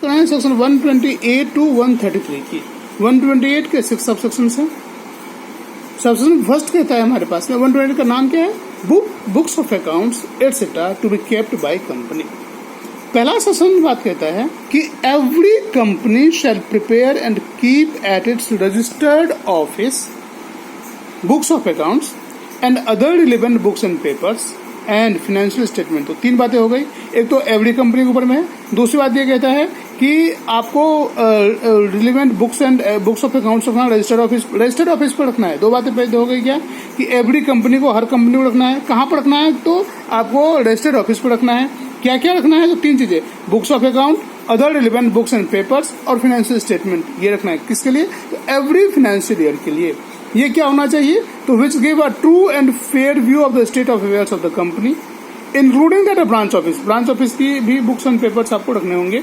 है section 128 to 133 की। 128 के 6 सब सेक्शन है। सबसेक्शन फर्स्ट कहता है हमारे पास में 128 का नाम क्या है, books of accounts etcetera to be kept by company. पहला सेक्शन बात कहता है कि every company shall prepare and keep at its registered office books of accounts and other relevant books and papers and financial statement. तो 3 बातें हो गई। एक तो एवरी कंपनी के ऊपर में है। दूसरी बात ये कहता है कि आपको relevant books and books of accounts रखना रजिस्टर्ड ऑफिस पर रखना है। 2 बातें पहले हो गई क्या कि एवरी कंपनी को, हर कंपनी को रखना है। कहाँ पर रखना है, तो आपको रजिस्टर्ड ऑफिस पर रखना है। क्या क्या रखना है, तो 3 चीजें, books of account, other relevant books and papers और फाइनेंशियल स्टेटमेंट। ये रखना है किसके लिए, तो एवरी फाइनेंशियल ईयर के लिए। ये क्या होना चाहिए, तो which give a true and fair view of the state of affairs of the company including that branch office की भी बुक्स एंड पेपर्स आपको रखने होंगे।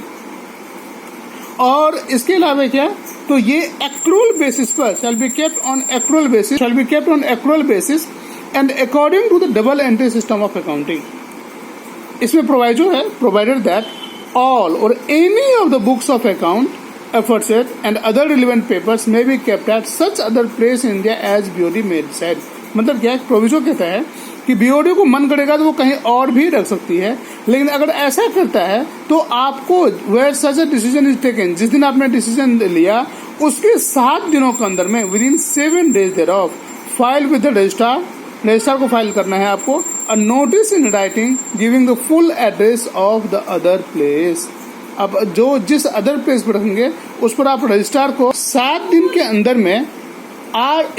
और इसके अलावा क्या, तो ये एक्रूअल बेसिस पर shall be kept on accrual basis and according to the double entry system of accounting. इसमें प्रोवाइजो है, provided that all or any of the books of account efforts and other relevant papers may be kept at such other place in India as BOD may decide। मतलब क्या है, proviso कहता है कि BOD को मन करेगा तो वो कहीं और भी रख सकती है, लेकिन अगर ऐसा करता है तो आपको where such a decision is taken, जिस दिन आपने डिसीजन लिया उसके 7 दिनों के अंदर में within 7 days thereof file with the registrar को फाइल करना है आपको a notice in writing giving the full address of the other place। अब जो जिस अदर प्लेस पर रखेंगे उस पर आप रजिस्ट्रार को 7 दिन के अंदर में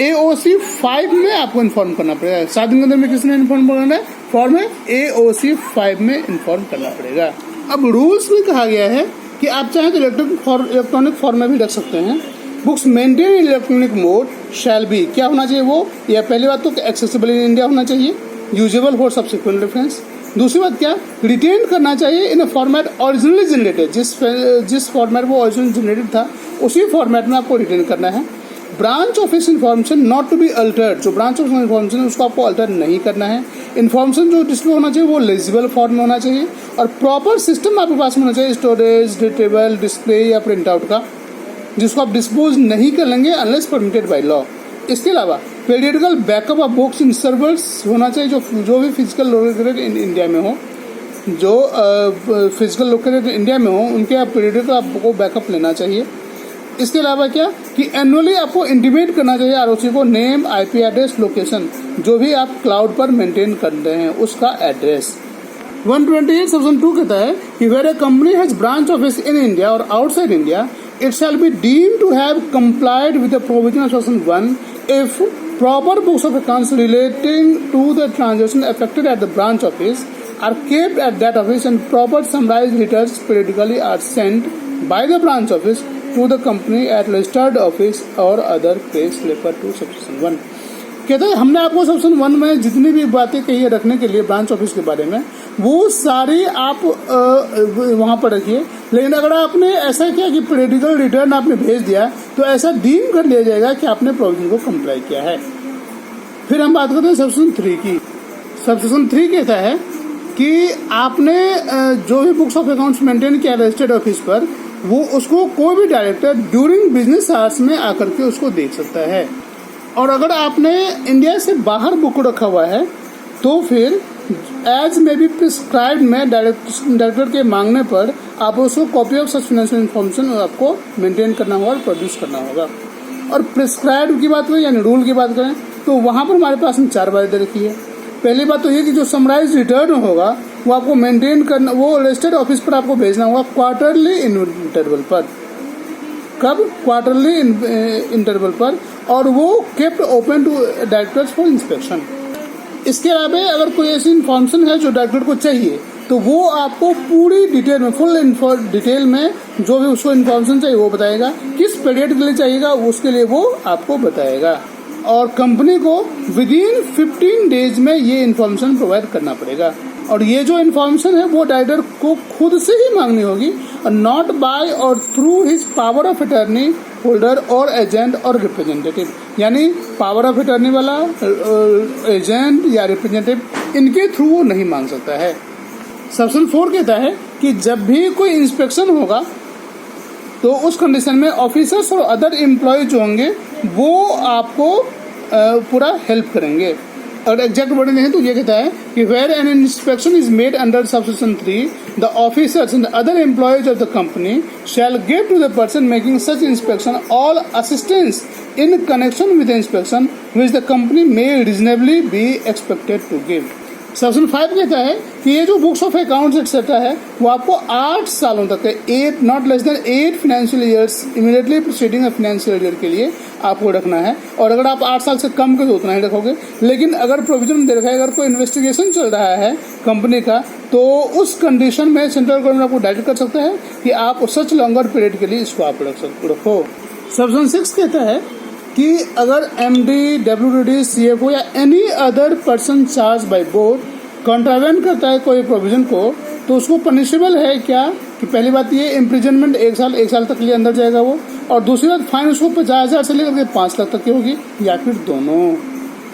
AOC 5 में आपको इन्फॉर्म करना पड़ेगा। 7 दिन के अंदर में किसने इन्फॉर्म करना है, फॉर्म में AOC 5 में इन्फॉर्म करना पड़ेगा। अब रूल्स में कहा गया है कि आप चाहें तो इलेक्ट्रॉनिक फॉर्म में भी रख सकते हैं। Books maintain in electronic mode shall be, क्या होना चाहिए वो, या पहली बात तो एक्सेसिबल इन इंडिया होना चाहिए, यूजेबल फॉर सब्सिक्वेंट रेफरेंस। दूसरी बात क्या, रिटेन करना चाहिए in a format originally generated, जिस फॉर्मेट वो ओरिजिनल जनरेटेड था उसी फॉर्मेट में आपको रिटेन करना है। Branch office information not to be altered, जो ब्रांच ऑफिस इन्फॉर्मेशन है उसको आपको अल्टर नहीं करना है। इन्फॉर्मेशन जो डिस्प्ले होना चाहिए वो लेजिबल फॉर्म में होना चाहिए और प्रॉपर सिस्टम आपके पास में होना चाहिए, स्टोरेज, टेबल, डिस्प्ले या प्रिंट आउट का, जिसको आप डिस्पोज नहीं कर लेंगे अनलेस परमिटेड बाय लॉ। इसके अलावा periodical backup of books in servers होना चाहिए, जो भी फिजिकल लोकेटेड इन इंडिया में हो, जो फिजिकल लोकेटेड इंडिया में हो उनके आप पेरियडिकल आपको बैकअप लेना चाहिए। इसके अलावा क्या कि एनुअली आपको इंटीमेट करना चाहिए आरओसी को नेम, IP एड्रेस, लोकेशन, जो भी आप क्लाउड पर मेंटेन कर रहे हैं उसका एड्रेस। 128 सेक्शन 2 कहता है कि where a company has branch office in India और outside India it shall be deemed to have complied with the provision of section 1 if proper books of accounts relating to the transaction affected at the branch office are kept at that office and proper summarized returns periodically are sent by the branch office to the company at registered office or other place refer to section 1। कहते हैं हमने आपको section 1 में जितनी भी बातें कही है रखने के लिए ब्रांच ऑफिस के बारे में वो सारी आप वहां पर रखिए, लेकिन अगर आपने ऐसा किया कि पीरियडिकल रिटर्न आपने भेज दिया तो ऐसा डीम कर लिया जाएगा कि आपने प्रोविजन को कंप्लाई किया है। फिर हम बात करते हैं सेक्शन 3 की। सेक्शन 3 कहता है कि आपने जो भी बुक्स ऑफ अकाउंट्स मेंटेन किया रजिस्टर्ड ऑफिस पर वो उसको कोई भी डायरेक्टर ड्यूरिंग बिजनेस आवर्स में आकर के उसको देख सकता है। और अगर आपने इंडिया से बाहर बुक रखा हुआ है तो फिर एज में भी प्रिस्क्राइब्ड में डायरेक्टर के मांगने पर आप उसको copy of such financial information आपको मेंटेन करना होगा और प्रोड्यूस करना होगा। और प्रिस्क्राइब्ड की बात करें यानी रूल की बात करें तो वहां पर हमारे पास 4 बातें रखी है। पहली बात तो ये कि जो समराइज रिटर्न होगा वो आपको मेंटेन करना, वो रजिस्टर्ड ऑफिस पर आपको भेजना होगा क्वार्टरली इंटरवल पर। कब? क्वार्टरली इंटरवल पर, और वो kept open to directors for inspection. इसके अलावा अगर कोई ऐसी इन्फॉर्मेशन है जो डायरेक्टर को चाहिए तो वो आपको पूरी डिटेल में, फुल डिटेल में जो भी उसको इन्फॉर्मेशन चाहिए वो बताएगा, किस पीरियड के लिए चाहिएगा उसके लिए वो आपको बताएगा। और कंपनी को विदिन 15 डेज में ये इन्फॉर्मेशन प्रोवाइड करना पड़ेगा। और ये जो इन्फॉर्मेशन है वो डायरेक्टर को खुद से ही मांगनी होगी, नॉट बाय और through his power of attorney holder और एजेंट और रिप्रेजेंटेटिव। यानी पावर ऑफ अटर्नी वाला, एजेंट या रिप्रेजेंटेटिव, इनके थ्रू वो नहीं मांग सकता है। सेक्शन 4 कहता है कि जब भी कोई इंस्पेक्शन होगा तो उस कंडीशन में ऑफिसर्स और अदर एम्प्लॉय जो होंगे वो आपको पूरा हेल्प करेंगे। और एग्जैक्ट वर्डिंग देखें तो ये कहता है कि where an inspection is made under subsection 3 the officers and other employees of the company shall give to the person making such inspection all assistance in connection with inspection which the company may reasonably be expected to give. Section 5 कहता है कि ये जो books of accounts etcetera है वो आपको 8 सालों तक है, 8 not less than 8 financial years immediately preceding a financial year के लिए आपको रखना है। और अगर आप 8 साल से कम के तो उतना ही रखोगे, लेकिन अगर प्रोविजन दे रखा है अगर कोई इन्वेस्टिगेशन चल रहा है कंपनी का तो उस कंडीशन में सेंट्रल गवर्नमेंट आपको डायरेक्ट कर सकता है कि आप सच लॉन्गर पीरियड के लिए इसको आप रखो। सेक्शन 6 कहता है कि अगर एमडी, डब्ल्यूडीडी, सीएफओ या any other person charge by board contravene करता है कोई प्रोविजन को तो उसको पनिशेबल है क्या कि पहली बात ये इम्प्रिजनमेंट 1 साल तक के लिए अंदर जाएगा वो, और दूसरी बात फाइन उसको 50,000 से लेकर 5 लाख तक की होगी या फिर दोनों।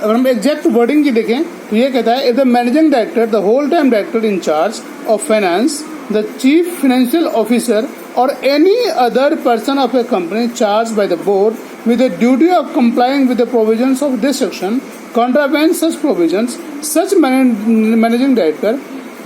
अगर हम एग्जैक्ट वर्डिंग की देखें तो ये कहता है if the managing director, the whole time director in charge of finance, the chief financial officer or any other person of a company charged by the board with the duty of complying with the provisions of this section contravenes such provisions, such managing director,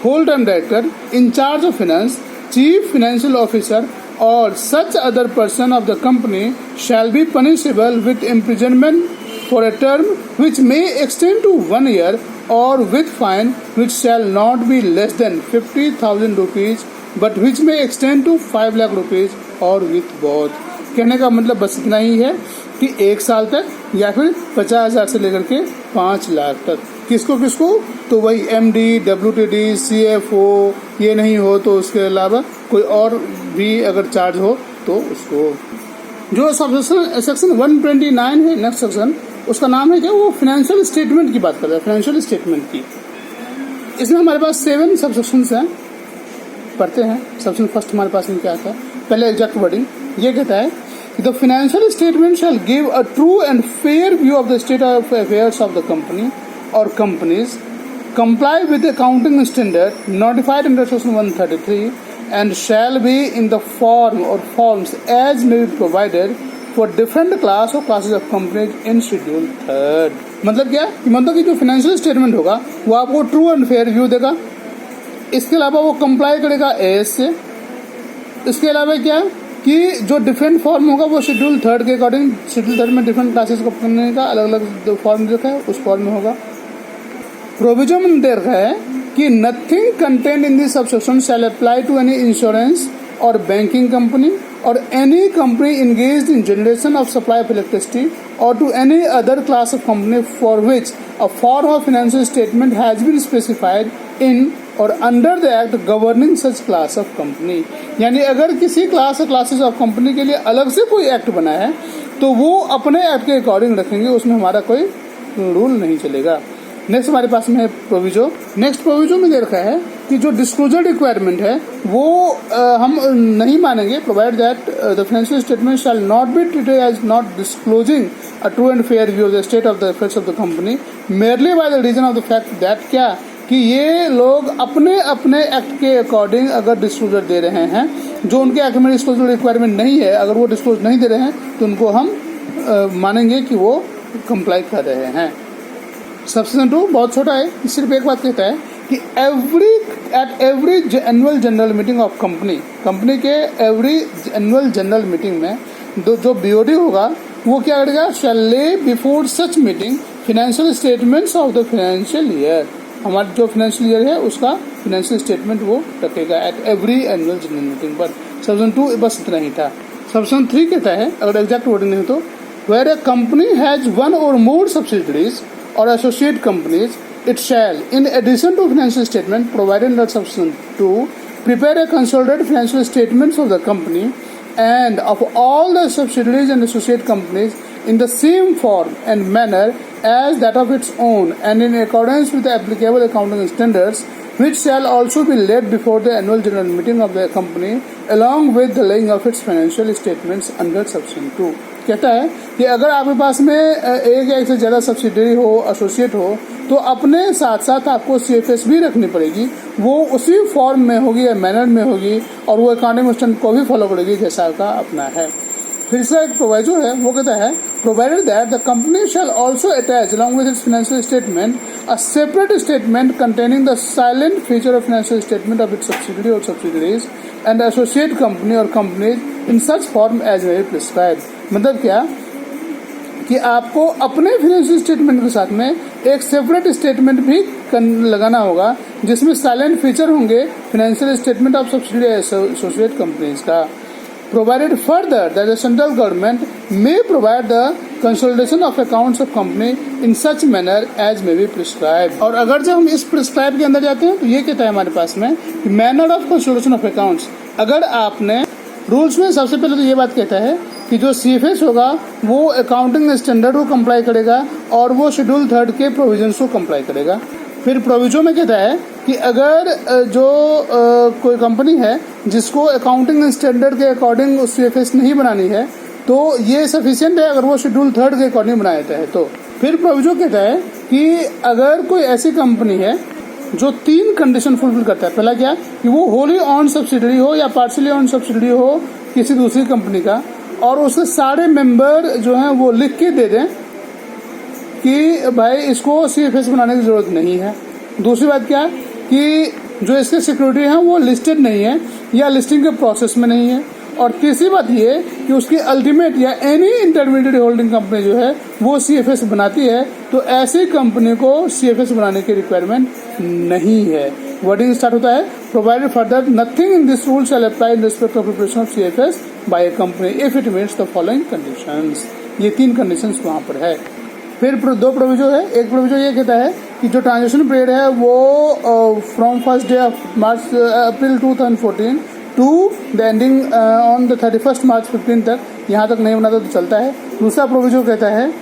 whole-time director in charge of finance, chief financial officer or such other person of the company shall be punishable with imprisonment for a term which may extend to 1 year or with fine which shall not be less than 50,000 rupees but which may extend to 5 lakh rupees और with both। कहने का मतलब बस इतना ही है कि 1 साल तक या फिर 50,000 से लेकर के 5 लाख तक। किसको तो वही एमडी, डब्ल्यूटीडी, सीएफओ, ये नहीं हो तो उसके अलावा कोई और भी अगर चार्ज हो तो उसको। जो सेक्शन 129 है नेक्स्ट सेक्शन, उसका नाम है क्या, वो फाइनेंशियल स्टेटमेंट की बात कर रहा है, फाइनेंशियल स्टेटमेंट की। इसमें हमारे पास 7 सबसेक्शंस हैं, पढ़ते हैं। सेक्शन फर्स्ट हमारे पास में क्या आता है, पहले एग्जैक्ट वर्डिंग ये कहता है the financial statement shell give a true and fair view of the state of affairs of the company or companies, comply with the accounting standard notified under section 133 and shall be in the form or forms as may be provided for different class or classes of companies in schedule 3rd। मतलब क्या, मतलब कि जो financial statement होगा वो आपको true and fair view देगा, इसके अलावा वो कंप्लाई करेगा एएस से, इसके अलावा क्या कि जो डिफरेंट फॉर्म होगा वो शेड्यूल 3rd के अकॉर्डिंग, शेड्यूल 3rd में डिफरेंट क्लासेस को पढ़ने का अलग अलग फॉर्म रखा है उस फॉर्म में होगा। प्रोविजन दे रखा है कि nothing content in this subsection shall apply to any insurance और banking company or any company engaged in generation of supply of electricity or to any other class of company for which a form of financial statement has been specified in or under the act governing such class of company। यानी अगर किसी class classes of company के लिए अलग से कोई act बना है तो वो अपने एक्ट के अकॉर्डिंग रखेंगे, उसमें हमारा कोई रूल नहीं चलेगा। नेक्स्ट हमारे पास में है प्रोविजो। नेक्स्ट प्रोविजो में दे रखा है कि जो डिस्क्लोजर रिक्वायरमेंट है वो हम नहीं मानेंगे, provide that the financial statement shall not be treated as not disclosing a true and fair view of the state of the affairs of the company merely by the reason of the fact that क्या कि ये लोग अपने अपने act के according अगर disclosure दे रहे हैं, जो उनके एक्ट में डिस्क्लोजर रिक्वायरमेंट नहीं है, अगर वो डिस्क्लोज नहीं दे रहे हैं तो उनको हम मानेंगे कि वो कंप्लाई कर रहे हैं। सबसेक्शन 2 बहुत छोटा है, सिर्फ एक बात कहता है कि at every annual general meeting of company के एवरी एनुअल जनरल मीटिंग में जो बीओडी होगा वो क्या करेगा, शैल ले before such meeting financial statements of the financial year. हमारा जो फाइनेंशियल ईयर है उसका फाइनेंशियल स्टेटमेंट वो रखेगा at every annual general meeting पर। सेक्शन 2 बस इतना ही था। सेक्शन 3 कहता है, अगर एग्जैक्ट वर्डिंग नहीं तो, where a company has 1 or more subsidiaries or associate companies, it shall, in addition to financial statement provided under section 2, prepare a consolidated financial statements of the company and of all the subsidiaries and associate companies in the same form and manner as that of its own and in accordance with the applicable accounting standards which shall also be laid before the annual general meeting of the company along with the laying of its financial statements under section 2। कहता है कि अगर आपके पास में एक या एक से ज़्यादा सब्सिडरी हो, एसोसिएट हो, तो अपने साथ साथ आपको CFS भी रखनी पड़ेगी। वो उसी फॉर्म में होगी या मैनर में होगी और वो अकाउंटिंग स्टैंडर्ड को भी फॉलो करेगी जैसा का अपना है। फिर इसका एक प्रोवाइजो है, वो कहता है provided that the company shall also attach along with its financial statement a separate statement containing the salient feature of financial statement of its subsidiary or subsidiaries and associate company or companies in such form as may be prescribed. मतलब क्या कि आपको अपने financial statement के साथ में एक separate statement भी लगाना होगा जिसमें साइलेंट फीचर होंगे financial statement of subsidiary associate companies का। Provided further that the central government may provide the consolidation of accounts of company in such manner as may be prescribed। और अगर जब हम इस प्रिस्क्राइब के अंदर जाते हैं तो ये कहता है हमारे पास में कि manner of consolidation of accounts. अगर आपने रूल्स में सबसे पहले तो ये बात कहता है कि जो CFS होगा वो अकाउंटिंग स्टैंडर्ड को कंप्लाई करेगा और वो शेड्यूल 3 के प्रोविजंस को कंप्लाई करेगा। फिर प्रोविजन में कहता है कि अगर जो कोई कंपनी है जिसको अकाउंटिंग स्टैंडर्ड के अकॉर्डिंग CFS नहीं बनानी है तो ये सफिशिएंट है अगर वो शेड्यूल 3 के अकॉर्डिंग बनाया जाता है तो। फिर प्रोविजन कहता है कि अगर कोई ऐसी कंपनी है जो 3 कंडीशन फुलफिल करता है। पहला क्या कि वो होली ऑन सब्सिडरी हो या पार्शियली ऑन सब्सिडरी हो किसी दूसरी कंपनी का और उसके सारे मेंबर जो हैं वो लिख के दे दें कि भाई इसको CFS बनाने की जरूरत नहीं है। दूसरी बात क्या कि जो इसके सिक्योरिटी हैं वो लिस्टेड नहीं है या लिस्टिंग के प्रोसेस में नहीं है। और तीसरी बात ये कि उसकी अल्टीमेट या एनी इंटरमीडिएट होल्डिंग कंपनी जो है वो CFS बनाती है तो ऐसी कंपनी को CFS बनाने की रिक्वायरमेंट नहीं है। वर्डिंग स्टार्ट होता है provided further nothing in this rule shall apply in respect of preparation of CFS by a company if it meets the following conditions. ये 3 कंडीशंस वहां पर है। फिर 2 प्रोविजन है। एक प्रोविजन ये कहता है कि जो ट्रांजेक्शन पीरियड है वो from first day of April 2014 to the ending on the 31 March 15 तक, यहाँ तक नहीं बनाता तो चलता है। दूसरा प्रोविजन कहता है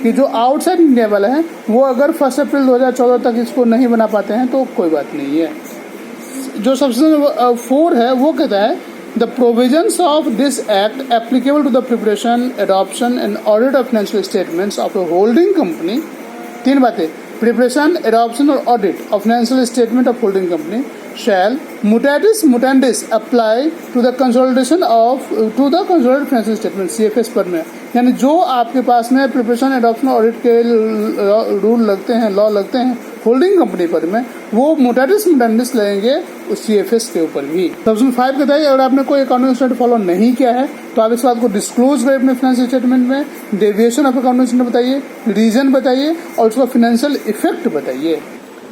कि जो आउटसाइड इंडिया वाले हैं वो अगर 1 अप्रैल 2014 तक इसको नहीं बना पाते हैं तो कोई बात नहीं है। जो सेक्शन 4 है वो कहता है The provisions of this act applicable to the preparation, adoption and audit of financial statements of a holding company। 3 बातें, preparation, adoption और audit of financial statement of holding company shall mutatis mutandis apply to the consolidation of to the consolidated financial statement CFS पर में। यानी जो आपके पास में preparation, adoption, audit के rule लगते हैं, लॉ लगते हैं होल्डिंग कंपनी पर में, वो मोटाटिस मुटेंडिस लगेंगे उस CFS के ऊपर भी। सेक्शन 5 कहता है अगर आपने कोई अकाउंटिंग स्टैंडर्ड फॉलो नहीं किया है तो आप इस बात को डिस्क्लोज करें अपने फाइनेंशियल स्टेटमेंट में, डेविएशन ऑफ अकाउंटिंग स्टैंडर्ड बताइए, रीजन बताइए और उसका फाइनेंशियल इफेक्ट बताइए।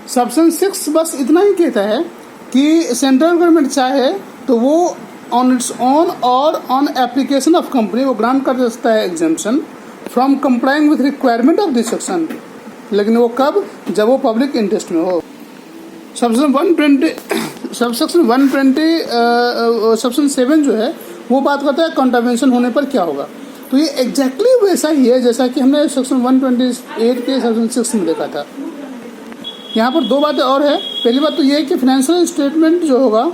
सेक्शन 6 बस इतना ही कहता है कि सेंट्रल गवर्नमेंट चाहे तो वो ऑन इट्स ओन और ऑन एप्लीकेशन ऑफ कंपनी वो ग्रांट कर सकता है exemption from complying with requirement of this section, लेकिन वो कब, जब वो पब्लिक इंटरेस्ट में हो। सेक्शन 7 जो है वो बात करता है कॉन्ट्रावेंशन होने पर क्या होगा। तो ये एग्जैक्टली वैसा ही है जैसा कि हमने सेक्शन 128 के सेक्शन 6 में देखा था। यहाँ पर 2 बातें और है। पहली बात तो ये है कि फाइनेंशियल स्टेटमेंट जो होगा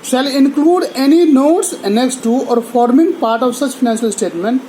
shall include any notes annexed to or forming part of such financial statement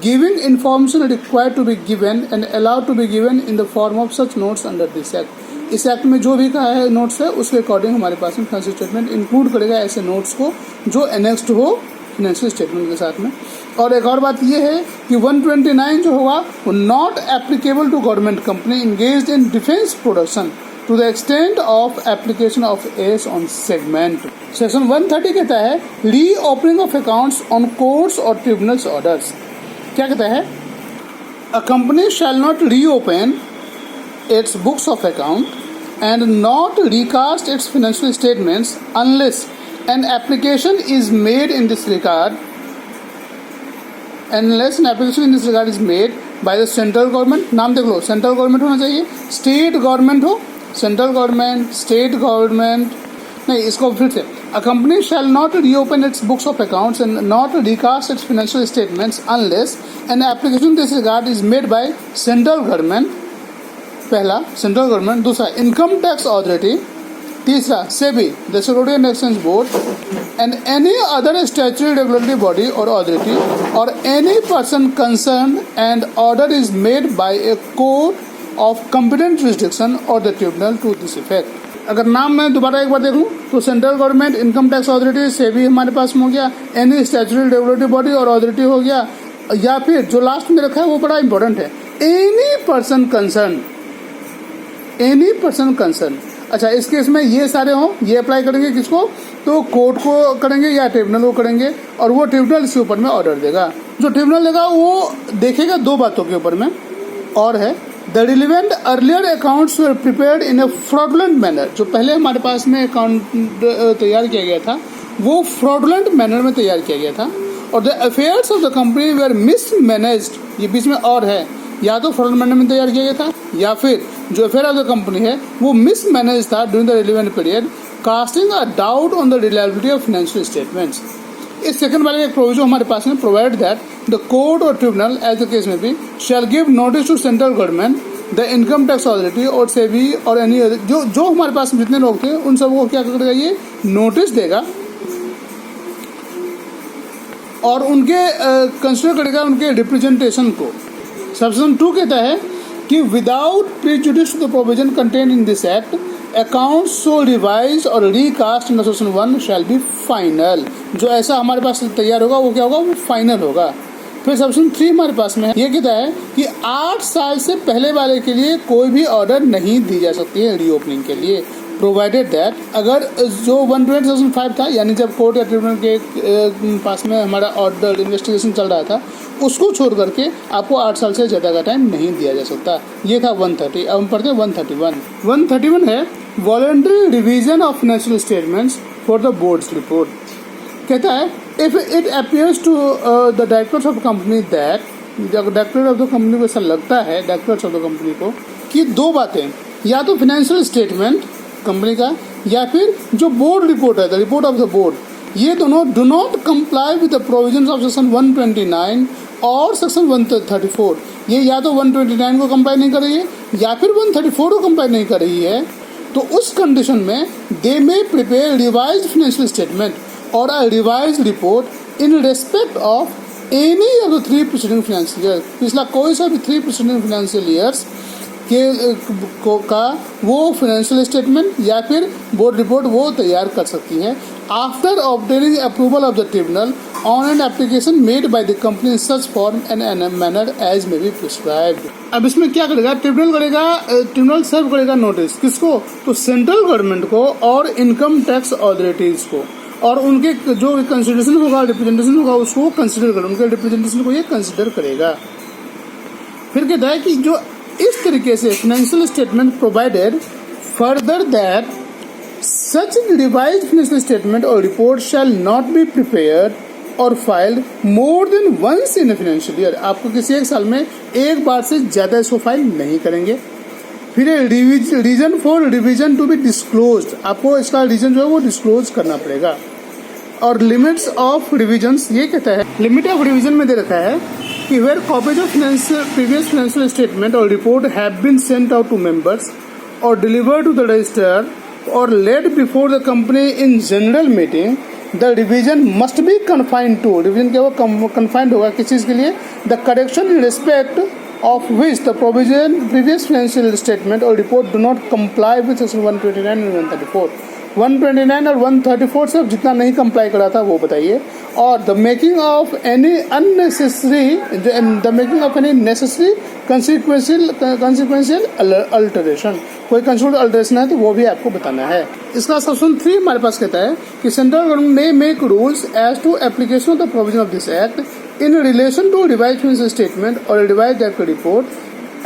giving information required to be given and allowed to be given in the form of such notes under this act। इस act में जो भी कहा है notes है उसके according हमारे पास में फाइनेंशियल स्टेटमेंट इंक्लूड करेगा ऐसे नोट्स को जो एनेक्स्ड हो फाइनेंशियल स्टेटमेंट के साथ में। और एक और बात ये है कि 129 जो होगा वो not applicable to government company engaged in defence production to the extent of application of AS on segment। Section 130 कहता है reopening of accounts on courts or tribunals orders. क्या कहता है a company shall not reopen its books of account and not recast its financial statements unless an application is made in this regard unless an application in this regard is made by the central government। नाम देख लो, central government होना चाहिए, state government हो, central government, state government नहीं, इसको फिर से अ company shall not reopen its books of accounts and not recast its financial statements unless an application this regard is made by central government. पहला central government, दूसरा income tax authority, तीसरा SEBI, the security and exchange board, and any other statutory regulatory body or authority और any person concern and order is made by a court of competent jurisdiction or the tribunal to this effect. अगर नाम मैं दोबारा एक बार देखूं तो central government, income tax authority, SEBI हमारे पास में हो गया, any statutory regulatory body or authority हो गया, या फिर जो लास्ट में रखा है वो बड़ा इंपॉर्टेंट है, any person concern, any person concern. अच्छा, इस केस में ये सारे हों, ये अप्लाई करेंगे किसको, तो कोर्ट को करेंगे या ट्रिब्यूनल को करेंगे, और वो ट्रिब्यूनल इसके ऊपर में ऑर्डर देगा। जो ट्रिब्यूनल देगा वो देखेगा दो बातों के ऊपर में, और है the relevant earlier accounts were prepared in a fraudulent manner. जो पहले हमारे पास में अकाउंट तैयार किया गया था वो फ्रॉडुलेंट मैनर में तैयार किया गया था, or the affairs of the company were mismanaged, ये बीच में और है, या तो फ्रॉडुलेंट मैनर में तैयार किया गया था या फिर जो अफेयर ऑफ द कंपनी है वो मिसमैनेज था during the relevant period, casting a doubt on the reliability of financial statements. इस सेकंड वाले एक प्रोविजन हमारे पास में provide that the court or tribunal as the case में भी shall give notice to central government, the income tax authority or SEBI और any जो हमारे पास जितने लोग थे उन सबको क्या करेगा, ये नोटिस देगा और उनके कंसिडर करेगा उनके रिप्रेजेंटेशन को। सेक्शन 2 कहता है कि without prejudice to the provision contained in this act, account so revise or recast in section 1 shall be final. जो ऐसा हमारे पास तैयार होगा वो क्या होगा, वो फाइनल होगा। फिर सेक्शन 3 हमारे पास में है, ये कहता है कि 8 साल से पहले वाले के लिए कोई भी ऑर्डर नहीं दी जा सकती है रीओपनिंग के लिए, प्रोवाइडेड दैट अगर जो 120/5 था, यानी जब कोर्ट या ट्रिब्यूनल के पास में हमारा ऑर्डर इन्वेस्टिगेशन चल रहा था, उसको छोड़ करके आपको 8 साल से ज़्यादा का टाइम नहीं दिया जा सकता। ये था 130। अब हम पढ़ते हैं 131। 131 है voluntary revision of financial statements for the board's report. कहता है if it appears to the directors of company that, जब डायरेक्टर ऑफ द कंपनी को ऐसा लगता है, डायरेक्टर्स ऑफ द कंपनी को, कि दो बातें, या तो फाइनेंशियल स्टेटमेंट कंपनी का या फिर जो बोर्ड रिपोर्ट है, the report of the board, ये दोनों do not comply with the provisions of section 129 और सेक्शन 134। ये या तो 129 को कंप्लाई नहीं कर रही है या फिर 134 को कंप्लाई नहीं कर रही है, तो उस कंडीशन में they may prepare revised financial statement or a revised report in respect of any of the 3 preceding financial year. पिछला कोई सा भी 3 प्रीसीडिंग फाइनेंशियल ईयर्स का वो फाइनेंशियल स्टेटमेंट या फिर बोर्ड रिपोर्ट वो तैयार कर सकती है after obtaining approval of the tribunal on an application made by the company in such form and in manner as may be prescribed. अब इसमें क्या करेगा, ट्रिब्यूनल सर्व करेगा नोटिस किसको, तो सेंट्रल गवर्नमेंट को और इनकम टैक्स अथॉरिटीज को, और उनके जो कंसिडरेशन होगा, रिप्रेजेंटेशन होगा, उसको कंसिडर करेगा, उनके रिप्रेजेंटेशन को ये कंसिडर करेगा। फिर कहता है कि जो इस तरीके से financial statement provided further that such revised financial statement or report shall not be prepared or filed more than once in financial year. आपको किसी एक साल में एक बार से ज्यादा इसको फाइल नहीं करेंगे। फिर reason for revision to be disclosed, आपको इसका रीजन जो है वो डिस्क्लोज करना पड़ेगा। और लिमिट्स ऑफ रिविजन्स, ये कहता है लिमिट ऑफ रिविजन में दे रखा है कि where copies of previous financial statement or report have been sent out to members or delivered to the registrar or laid before the company in general meeting, the revision must be confined to, revision क्या वो confined होगा किस चीज़ के लिए, the correction in respect of which the previous financial statement or report do not comply with section 129 and 134। 129 और 134 से जितना नहीं कंप्लाई करा था वो बताइए। और the making of any necessary कंसिक्वेंशियल alteration, कोई कंसिक्वेंशियल अल्टरेशन है तो वो भी आपको बताना है। इसका सेक्शन 3 हमारे पास कहता है कि central government may make rules as to application of the provision of this act in relation to revised financial statement or revised director report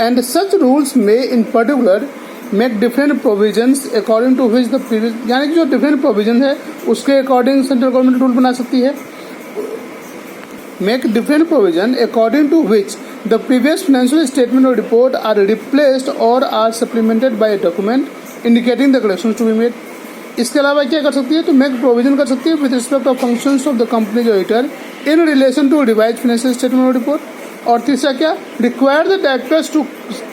and such rules may in particular make different provisions according to which the previous, यानी कि जो different provision है उसके according central government rule बना सकती है। Make different provision according to which the previous financial statement or report are replaced or are supplemented by a document indicating the corrections to be made. इसके अलावा क्या कर सकती है, तो मेक प्रोविजन कर सकती है with respect of functions of the company auditor in relation to revised financial statement or report. और तीसरा क्या, require the directors to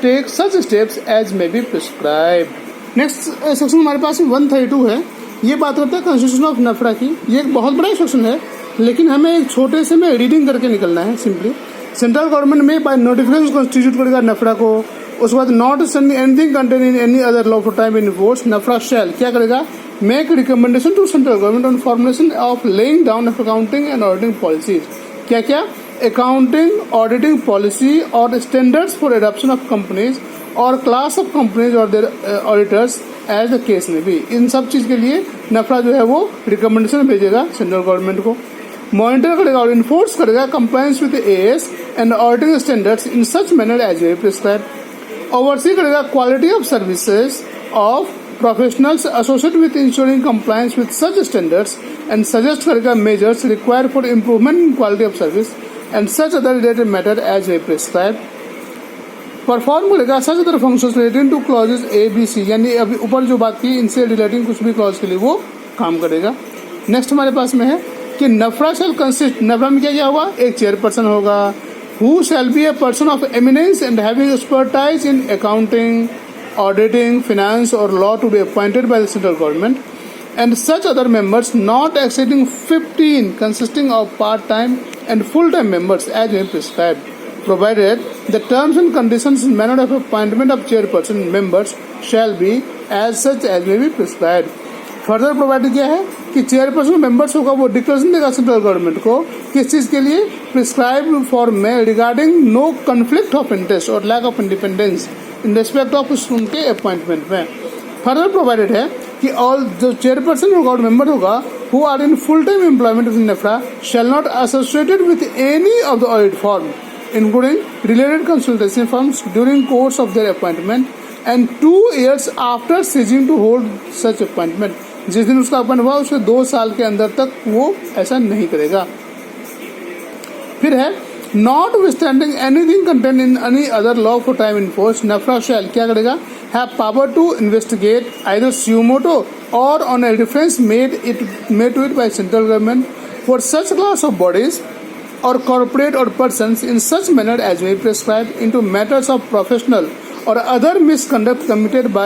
take such steps as may be prescribed. Next section हमारे पास 132 है, ये बात करता है कॉन्स्टिट्यूशन ऑफ नफरा की। ये एक बहुत बड़ा सेक्शन है, लेकिन हमें एक छोटे से में रीडिंग करके निकलना है। Simply central government may by notification constitute करेगा नफरा को। उसके बाद notwithstanding anything contain in any other law for time in force, NFRA shall क्या करेगा, make recommendation to central government on formulation of laying down of accounting and auditing policies. क्या क्या, accounting auditing policy or standards for adoption of companies or class of companies or their auditors as the case में भी। इन सब चीज के लिए नफरा जो है वो रिकमेंडेशन भेजेगा सेंट्रल गवर्नमेंट को। मॉनिटर करेगा और इन्फोर्स करेगा compliance with AS and auditing standards in such manner as they prescribe. Oversee करेगा quality of services of professionals associated with ensuring compliance with such standards and suggest करेगा measures required for improvement in quality of service and such other related matter as they prescribe. Perform करेगा such other functions relating to clauses A B C, यानी अभी ऊपर जो बात की इनसे relating कुछ भी क्लॉज के लिए वो काम करेगा। नेक्स्ट हमारे पास में है कि नफरा शैल कंसिस्ट, नफरा में क्या क्या होगा, एक चेयरपर्सन होगा, who shall be a person of eminence and having expertise in accounting, auditing, finance or law to be appointed by the central government and such other members not exceeding 15 consisting of part time and full time members as they prescribed, provided the terms and conditions and manner of appointment of chairperson members shall be as such as may be prescribed. Further provide किया है कि chairperson members होगा वो declaration देगा central government को किस चीज के लिए, प्रिस्क्राइब फॉर में regarding no conflict of interest or lack of independence in respect of उनके अपॉइंटमेंट में। फर्दर प्रोवाइडेड है कि ऑल जो चेयरपर्सन होगा और मेंबर होगा who are in full time employment with NFRA shall not associated with any of the audit firm including related consultation firms during course of their appointment and 2 years after ceasing to hold such appointment। जिस दिन उसका appoint हुआ उसके 2 साल के अंदर तक वो ऐसा नहीं करेगा। फिर है notwithstanding anything contain in any other law for time in force, NFRA shall क्या करेगा, have power to investigate either suo motu or on a reference made to it by central government for such class of bodies or corporate or persons in such manner as may prescribe into matters of professional or other misconduct committed by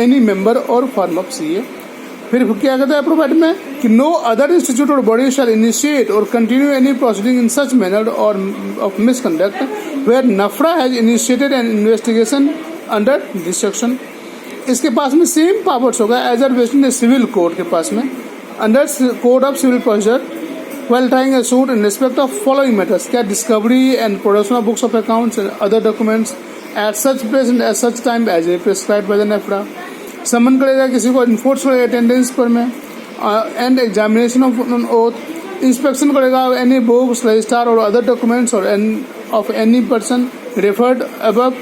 any member or firm of CA। फिर क्या कहता है provide में कि no other institute or body shall initiate or continue any proceeding in such manner or of misconduct where NAFRA has initiated an investigation under this section। इसके पास में same powers होगा as are vested in civil court के पास में under code of civil procedure while trying a suit in respect of following matters, क्या discovery and production of books of accounts and other documents at such place and at such time as may prescribed by the NAFRA। Summon करेगा किसी को enforce करेगा attendance पर में and examination of oath, inspection करेगा any books register or other documents or of any person referred above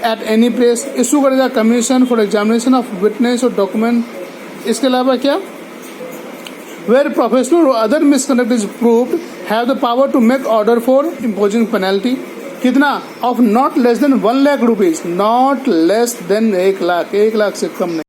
at any place, issue करेगा commission for examination of witness or document. इसके अलावा क्या, where professional or other misconduct is proved, have the power to make order for imposing penalty कितना of not less than 1 lakh rupees, not less than 1 lakh, 1 lakh से कम नहीं।